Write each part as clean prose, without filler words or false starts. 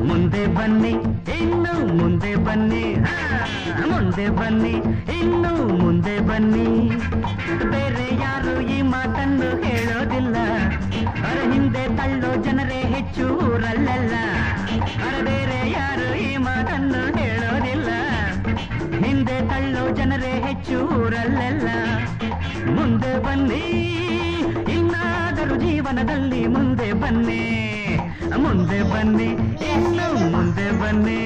ಮುಂದೆ ಬನ್ನಿ ಇನ್ನು ಮುಂದೆ ಬನ್ನಿ, ಮುಂದೆ ಬನ್ನಿ ಇನ್ನು ಮುಂದೆ ಬನ್ನಿ. ಬೇರೆ ಯಾರು ಈ ಮಾತನ್ನು ಹೇಳೋದಿಲ್ಲ, ಅವರ ಹಿಂದೆ ತಳ್ಳೋ ಜನರೇ ಹೆಚ್ಚು ಊರಲ್ಲೆಲ್ಲ. ಬೇರೆ ಯಾರು ಈ ಮಾತನ್ನು ಹೇಳೋದಿಲ್ಲ, ಹಿಂದೆ ತಳ್ಳೋ ಜನರೇ ಹೆಚ್ಚು ಊರಲ್ಲೆಲ್ಲ. ಮುಂದೆ ಬನ್ನಿ ಇನ್ನಾದರೂ ಜೀವನದಲ್ಲಿ ಮುಂದೆ ಬನ್ನಿ, ಮುಂದೆ ಬನ್ನಿ ಇನ್ನು ಮುಂದೆ ಬನ್ನಿ.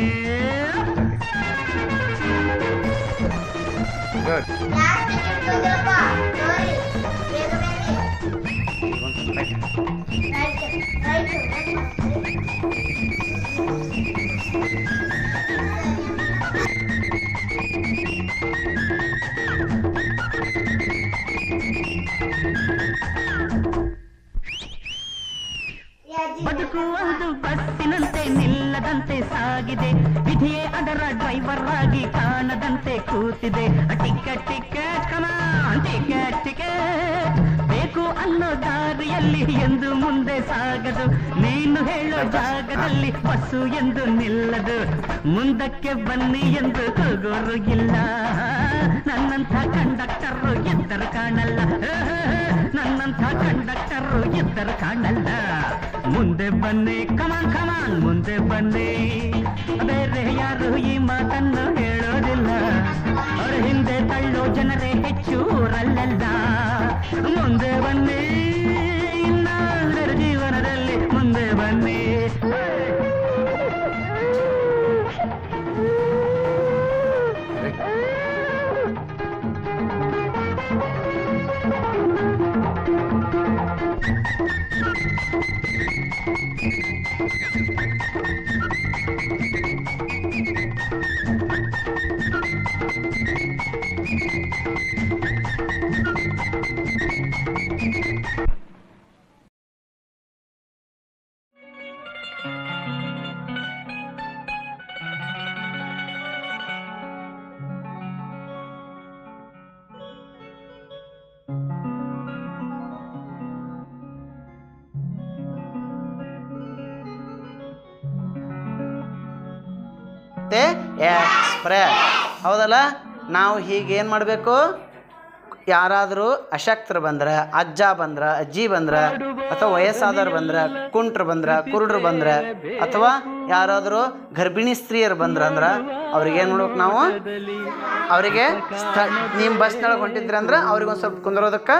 ಬದುಕುವುದು ಬಸ್ಸಿನಂತೆ ನಿಲ್ಲದಂತೆ ಸಾಗಿದೆ, ವಿಧಿಯೇ ಅದರ ಡ್ರೈವರ್ ಆಗಿ ಕಾಣದಂತೆ ಕೂತಿದೆ. ಟಿಕೆಟ್ ಟಿಕೆಟ್ ಕಮಾನ್ ಟಿಕೆಟ್ ಟಿಕೆಟ್ ಬೇಕು ಅನ್ನೋ ದಾರಿಯಲ್ಲಿ ಎಂದು ಮುಂದೆ ಸಾಗದು, ನೀನು ಹೇಳೋ ಜಾಗದಲ್ಲಿ ಬಸ್ಸು ಎಂದು ನಿಲ್ಲದು. ಮುಂದಕ್ಕೆ ಬನ್ನಿ ಎಂದು ಕೂಗೋರು ಇಲ್ಲ, ನನ್ನಂಥ ಕಂಡಕ್ಟರು ಎದ್ದರು ಕಾಣಲ್ಲ, ನನ್ನಂಥ ಕಂಡಕ್ಟರು ಎದ್ದರು ಕಾಣಲ್ಲ. ಮುಂದೆ ಬನ್ನಿ ಕಮಾನ್ ಕಮಾನ್ ಮುಂದೆ ಬನ್ನಿ, ಬೇರೆ ಯಾರು ಈ ಮಾತನ್ನು ಹೇಳೋದಿಲ್ಲ, ಅವರ ಹಿಂದೆ ತಳ್ಳೋ ಜನರೇ ಹೆಚ್ಚು ಊರಲ್ಲೆಲ್ಲ. ಮುಂದೆ ಬನ್ನಿ ಇನ್ನಾದರ ಜೀವನದಲ್ಲಿ ಮುಂದೆ ಬನ್ನಿ. ಎಕ್ಸ್‌ಪ್ರೆಸ್ ಹೌದಲ್ಲ. ನಾವು ಹೀಗೇನು ಮಾಡಬೇಕು, ಯಾರಾದರೂ ಅಶಕ್ತರು ಬಂದ್ರೆ, ಅಜ್ಜ ಬಂದ್ರೆ, ಅಜ್ಜಿ ಬಂದ್ರೆ, ಅಥವಾ ವಯಸ್ಸಾದವ್ರು ಬಂದ್ರೆ, ಕುಂಟ್ರು ಬಂದ್ರೆ, ಕುರುಡ್ರು ಬಂದ್ರೆ, ಅಥವಾ ಯಾರಾದರೂ ಗರ್ಭಿಣಿ ಸ್ತ್ರೀಯರು ಬಂದ್ರೆ ಅಂದ್ರೆ ಅವ್ರಿಗೆ ಏನು ಮಾಡ್ಬೇಕು ನಾವು, ಅವರಿಗೆ ನಿಮ್ಮ ಬಸ್ನೊಳಗೆ ಹೊಂಟಿದ್ರಿ ಅಂದ್ರೆ ಅವ್ರಿಗೊಂದು ಸ್ವಲ್ಪ ಕುಂದ್ರೋದಕ್ಕೆ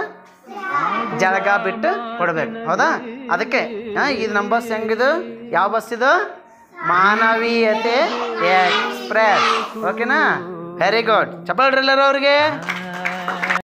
ಜಾಗ ಬಿಟ್ಟು ಕೊಡ್ಬೇಕು. ಹೌದಾ? ಅದಕ್ಕೆ ಇದು ನಮ್ಮ ಬಸ್ ಹೆಂಗಿದು, ಯಾವ ಬಸ್ ಇದು? ಮಾನವೀಯತೆ ಎಕ್ಸ್‌ಪ್ರೆಸ್. ಓಕೆನಾ? Very good. ಚಪ್ಪಾಳೆ ಎಲ್ಲರೂ ಅವ್ರಿಗೆ.